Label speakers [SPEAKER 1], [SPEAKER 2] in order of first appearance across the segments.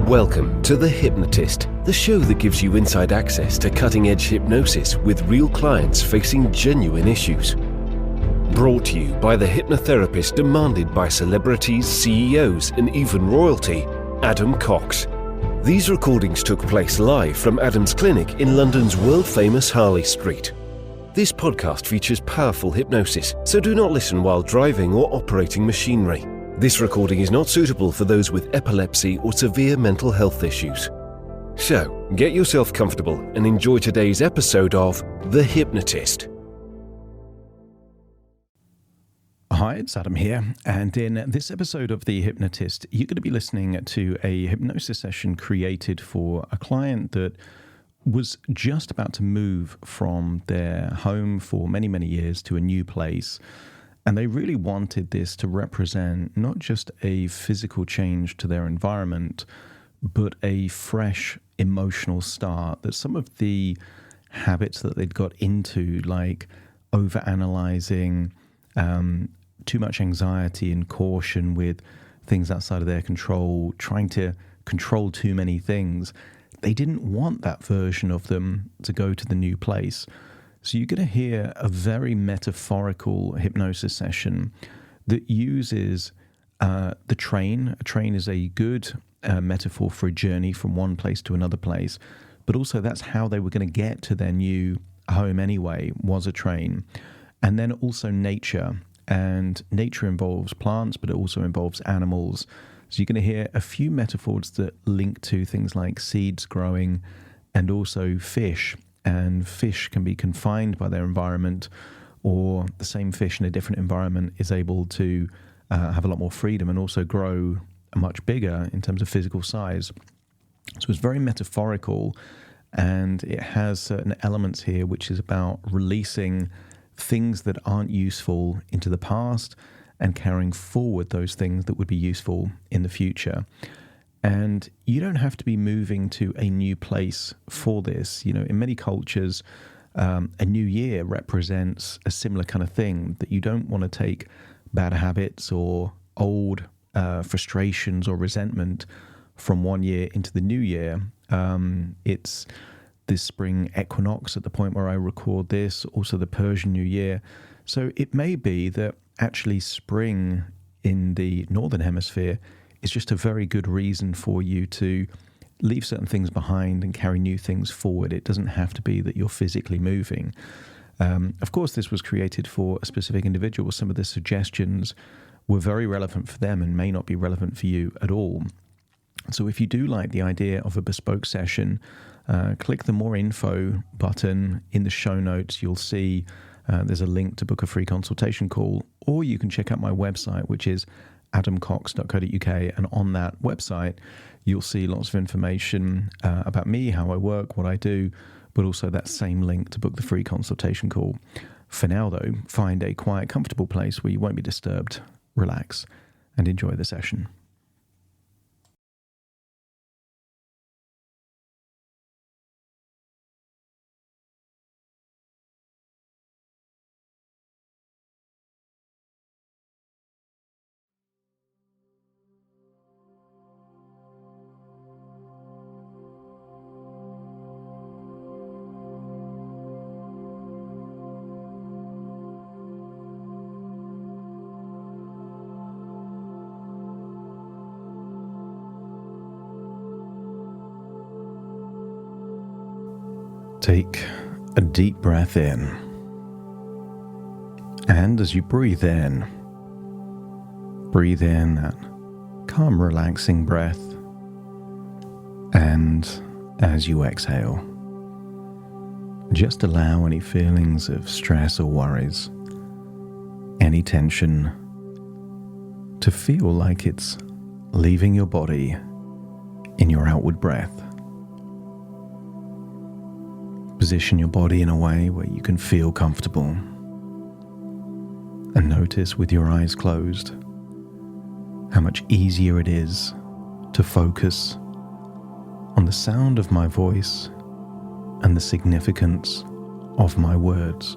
[SPEAKER 1] Welcome to The Hypnotist, the show that gives you inside access to cutting-edge hypnosis with real clients facing genuine issues. Brought to you by the hypnotherapist demanded by celebrities, CEOs, and even royalty, Adam Cox. These recordings took place live from Adam's clinic in London's world-famous Harley Street. This podcast features powerful hypnosis, so do not listen while driving or operating machinery. This recording is not suitable for those with epilepsy or severe mental health issues. So, get yourself comfortable and enjoy today's episode of The Hypnotist.
[SPEAKER 2] Hi, it's Adam here, and in this episode of The Hypnotist, you're going to be listening to a hypnosis session created for a client that was just about to move from their home for many, many years to a new place. And they really wanted this to represent not just a physical change to their environment, but a fresh emotional start. That some of the habits that they'd got into, like overanalyzing, too much anxiety and caution with things outside of their control, trying to control too many things, they didn't want that version of them to go to the new place. So you're going to hear a very metaphorical hypnosis session that uses the train. A train is a good metaphor for a journey from one place to another place, but also that's how they were going to get to their new home anyway, was a train. And then also nature. And nature involves plants, but it also involves animals. So you're going to hear a few metaphors that link to things like seeds growing and also fish. And fish can be confined by their environment, or the same fish in a different environment is able to have a lot more freedom and also grow much bigger in terms of physical size. So it's very metaphorical, and it has certain elements here which is about releasing things that aren't useful into the past and carrying forward those things that would be useful in the future. And you don't have to be moving to a new place for this. You know, in many cultures, a new year represents a similar kind of thing, that you don't want to take bad habits or old frustrations or resentment from one year into the new year. It's this spring equinox at the point where I record this, also the Persian New Year. So it may be that actually spring in the Northern Hemisphere is just a very good reason for you to leave certain things behind and carry new things forward. It doesn't have to be that you're physically moving. Of course, this was created for a specific individual. Some of the suggestions were very relevant for them and may not be relevant for you at all. So if you do like the idea of a bespoke session, click the More Info button in the show notes. You'll see there's a link to book a free consultation call, or you can check out my website, which is adamcox.co.uk, and on that website you'll see lots of information about me, how I work, what I do, but also that same link to book the free consultation call. For now though, find a quiet, comfortable place where you won't be disturbed, relax, and enjoy the session. Take a deep breath in, and as you breathe in that calm, relaxing breath, and as you exhale, just allow any feelings of stress or worries, any tension, to feel like it's leaving your body in your outward breath. Position your body in a way where you can feel comfortable, and notice with your eyes closed how much easier it is to focus on the sound of my voice and the significance of my words.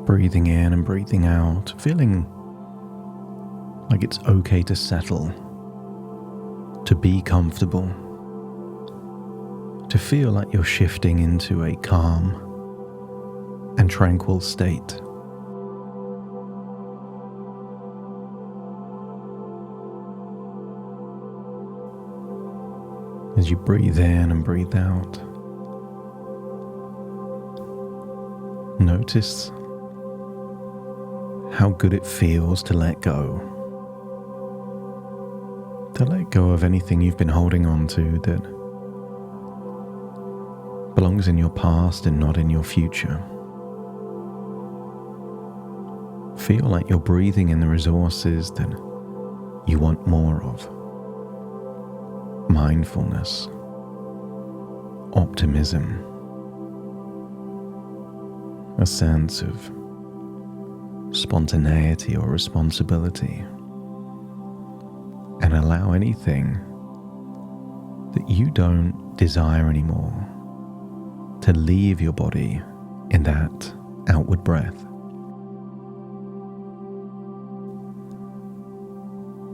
[SPEAKER 2] Breathing in and breathing out, feeling like it's okay to settle to be comfortable, to feel like you're shifting into a calm and tranquil state. As you breathe in and breathe out, notice how good it feels to let go. To let go of anything you've been holding on to that belongs in your past and not in your future. Feel like you're breathing in the resources that you want more of. Mindfulness, optimism, a sense of spontaneity or responsibility, and allow anything that you don't desire anymore to leave your body in that outward breath.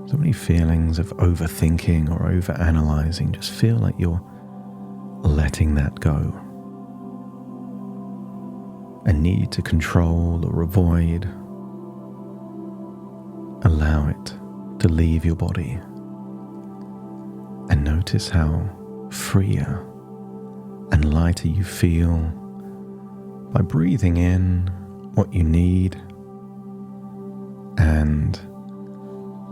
[SPEAKER 2] So many feelings of overthinking or overanalyzing, just feel like you're letting that go. A need to control or avoid, allow it to leave your body. And notice how freer and lighter you feel by breathing in what you need and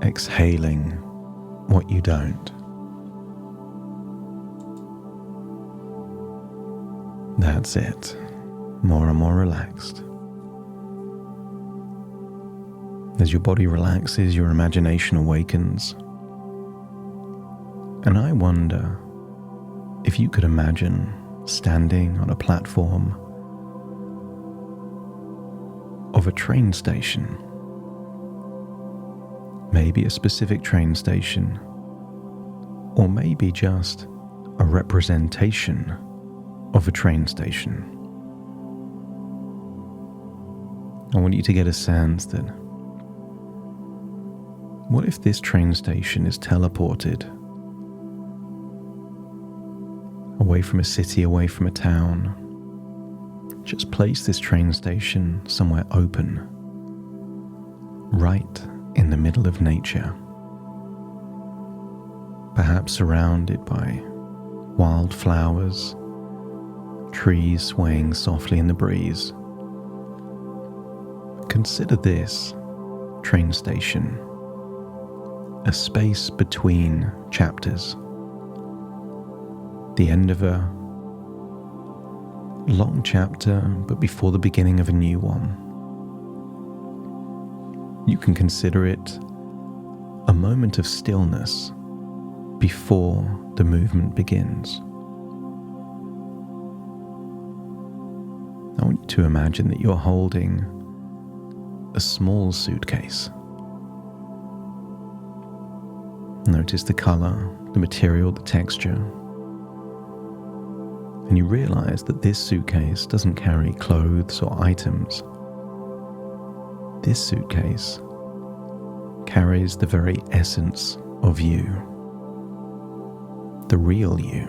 [SPEAKER 2] exhaling what you don't. That's it. More and more relaxed. As your body relaxes, your imagination awakens. And I wonder if you could imagine standing on a platform of a train station. Maybe a specific train station, or maybe just a representation of a train station. I want you to get a sense that what if this train station is teleported away from a city, away from a town? Just place this train station somewhere open, right in the middle of nature, perhaps surrounded by wildflowers, trees swaying softly in the breeze. Consider this train station a space between chapters, the end of a long chapter, but before the beginning of a new one. You can consider it a moment of stillness before the movement begins. I want you to imagine that you're holding a small suitcase. Notice the color, the material, the texture. And you realize that this suitcase doesn't carry clothes or items. This suitcase carries the very essence of you, the real you,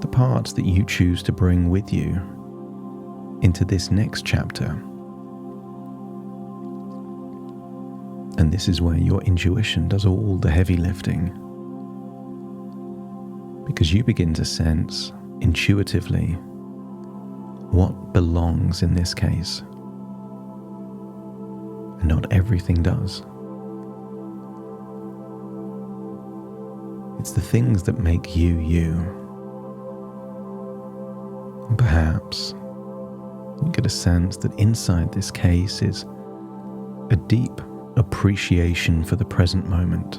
[SPEAKER 2] the parts that you choose to bring with you into this next chapter. And this is where your intuition does all the heavy lifting, because you begin to sense intuitively what belongs in this case. And not everything does. It's the things that make you, you. And perhaps you get a sense that inside this case is a deep appreciation for the present moment,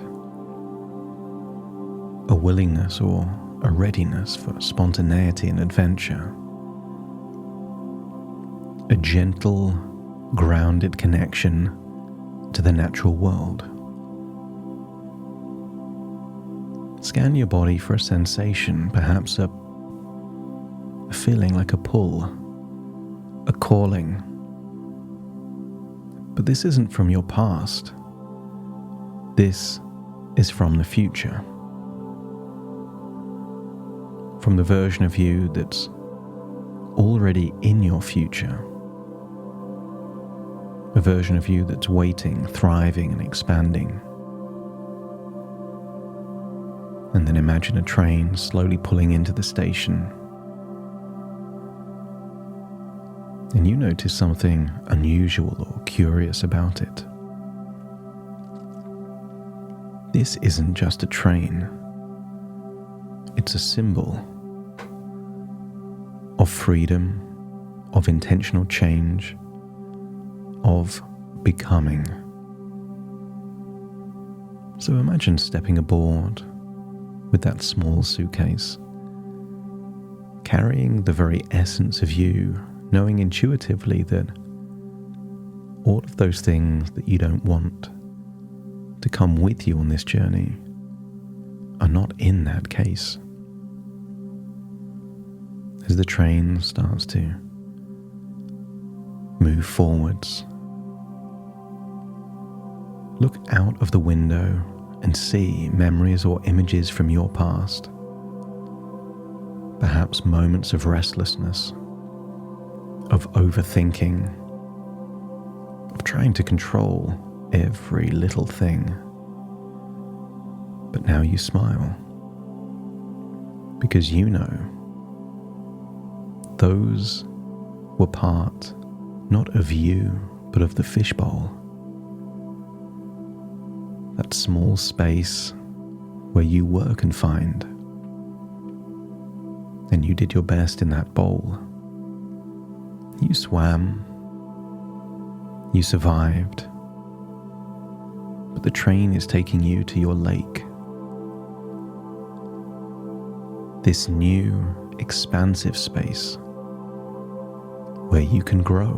[SPEAKER 2] a willingness or a readiness for spontaneity and adventure, a gentle, grounded connection to the natural world. Scan your body for a sensation, perhaps a feeling like a pull, a calling. But this isn't from your past. This is from the future, from the version of you that's already in your future, a version of you that's waiting, thriving, and expanding. And then imagine a train slowly pulling into the station. And you notice something unusual or curious about it. This isn't just a train. It's a symbol of freedom, of intentional change, of becoming. So imagine stepping aboard with that small suitcase, carrying the very essence of you, knowing intuitively that all of those things that you don't want to come with you on this journey are not in that case. As the train starts to move forwards, look out of the window and see memories or images from your past, perhaps moments of restlessness, of overthinking, of trying to control every little thing. But now you smile because you know those were part not of you but of the fishbowl, that small space where you were confined, and you did your best in that bowl. You swam, you survived, but the train is taking you to your lake. This new, expansive space where you can grow,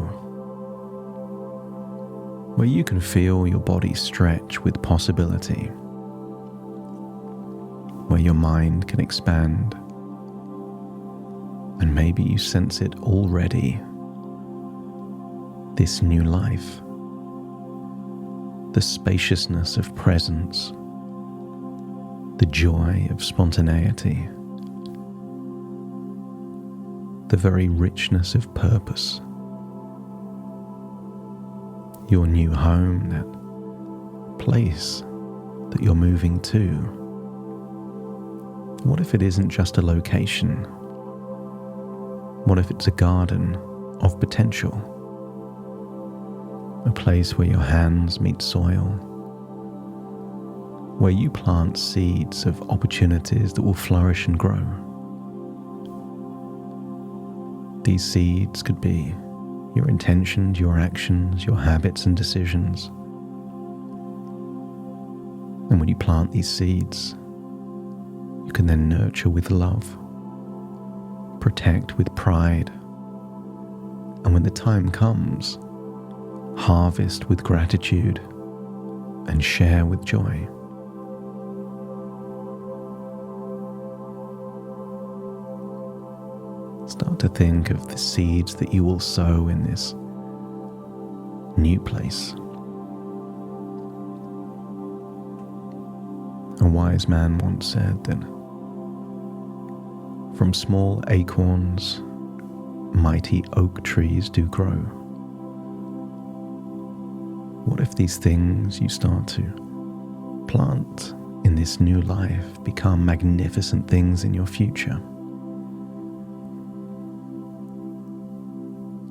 [SPEAKER 2] where you can feel your body stretch with possibility, where your mind can expand, and maybe you sense it already. This new life, the spaciousness of presence, the joy of spontaneity, the very richness of purpose. Your new home, that place that you're moving to. What if it isn't just a location? What if it's a garden of potential? A place where your hands meet soil, where you plant seeds of opportunities that will flourish and grow. These seeds could be your intentions, your actions, your habits and decisions. And when you plant these seeds, you can then nurture with love, protect with pride, and when the time comes, harvest with gratitude and share with joy. Start to think of the seeds that you will sow in this new place. A wise man once said that from small acorns, mighty oak trees do grow. What if these things you start to plant in this new life become magnificent things in your future?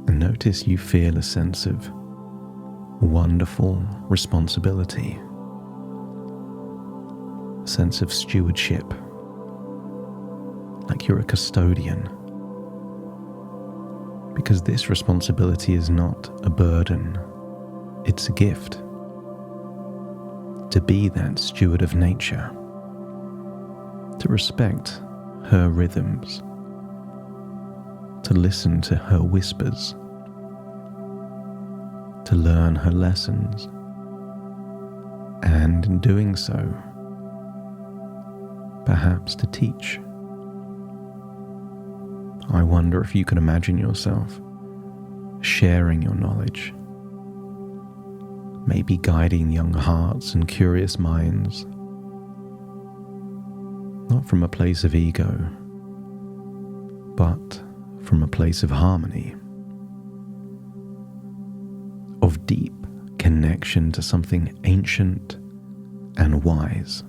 [SPEAKER 2] And notice you feel a sense of wonderful responsibility, a sense of stewardship, like you're a custodian. Because this responsibility is not a burden, it's a gift. To be that steward of nature, to respect her rhythms, to listen to her whispers, to learn her lessons, and in doing so, perhaps to teach. I wonder if you can imagine yourself sharing your knowledge, maybe guiding young hearts and curious minds not from a place of ego, but from a place of harmony, of deep connection to something ancient and wise.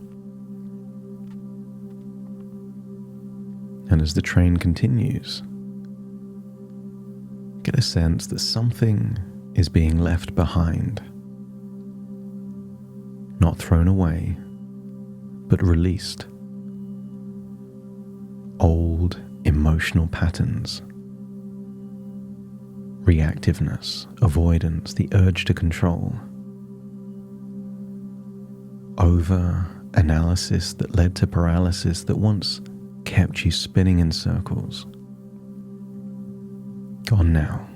[SPEAKER 2] And as the train continues, get a sense that something is being left behind, not thrown away, but released. Old emotional patterns, reactiveness, avoidance, the urge to control, over-analysis that led to paralysis that once kept you spinning in circles. Gone now,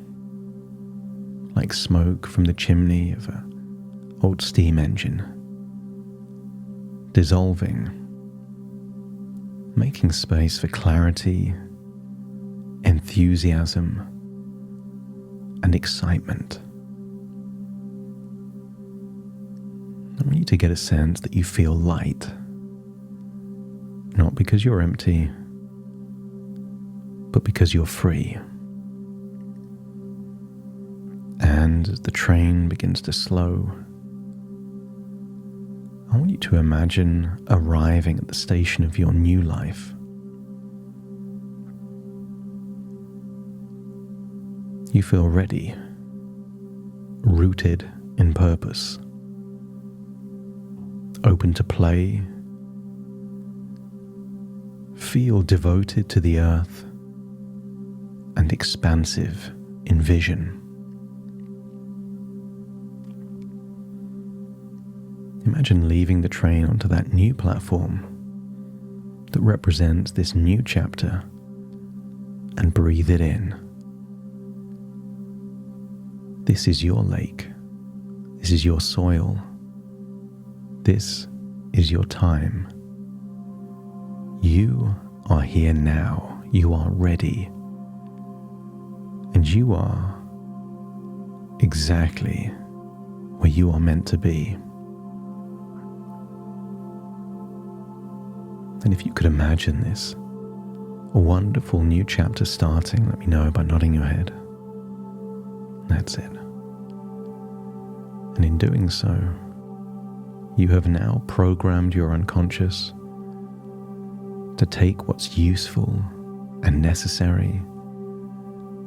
[SPEAKER 2] like smoke from the chimney of an old steam engine, dissolving, making space for clarity, enthusiasm, and excitement. I want you to get a sense that you feel light, not because you're empty, but because you're free. And as the train begins to slow, I want you to imagine arriving at the station of your new life. You feel ready, rooted in purpose, open to play, feel devoted to the earth, and expansive in vision. Imagine leaving the train onto that new platform that represents this new chapter and breathe it in. This is your lake. This is your soil. This is your time. You are here now. You are ready. And you are exactly where you are meant to be. And if you could imagine this, a wonderful new chapter starting, let me know by nodding your head. That's it. And in doing so, you have now programmed your unconscious to take what's useful and necessary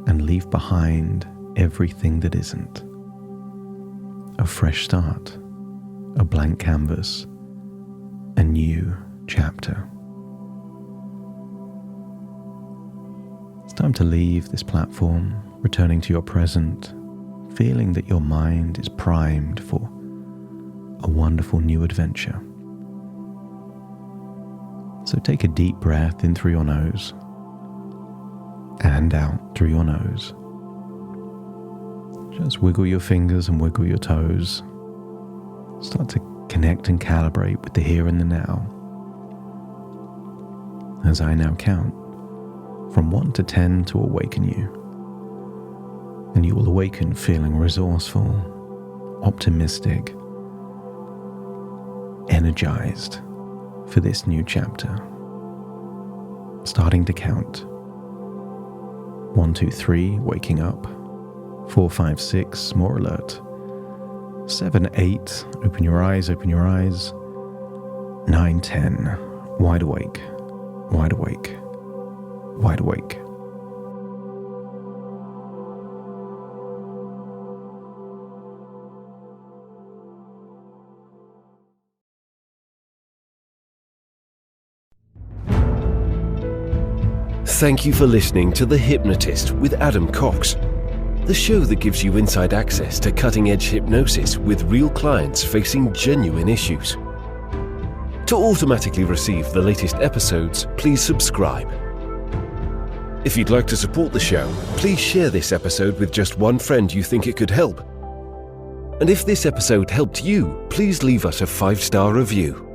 [SPEAKER 2] and leave behind everything that isn't. A fresh start, a blank canvas, a new chapter. It's time to leave this platform, returning to your present, feeling that your mind is primed for a wonderful new adventure. So take a deep breath in through your nose and out through your nose. Just wiggle your fingers and wiggle your toes. Start to connect and calibrate with the here and the now. As I now count from 1 to 10 to awaken you. And you will awaken feeling resourceful, optimistic, energized for this new chapter. Starting to count. 1, 2, 3, waking up. 4, 5, 6, more alert. 7, 8, open your eyes, open your eyes. 9, 10, wide awake, wide awake, wide awake.
[SPEAKER 1] Thank you for listening to The Hypnotist with Adam Cox, the show that gives you inside access to cutting-edge hypnosis with real clients facing genuine issues. To automatically receive the latest episodes, please subscribe. If you'd like to support the show, please share this episode with just one friend you think it could help. And if this episode helped you, please leave us a 5-star review.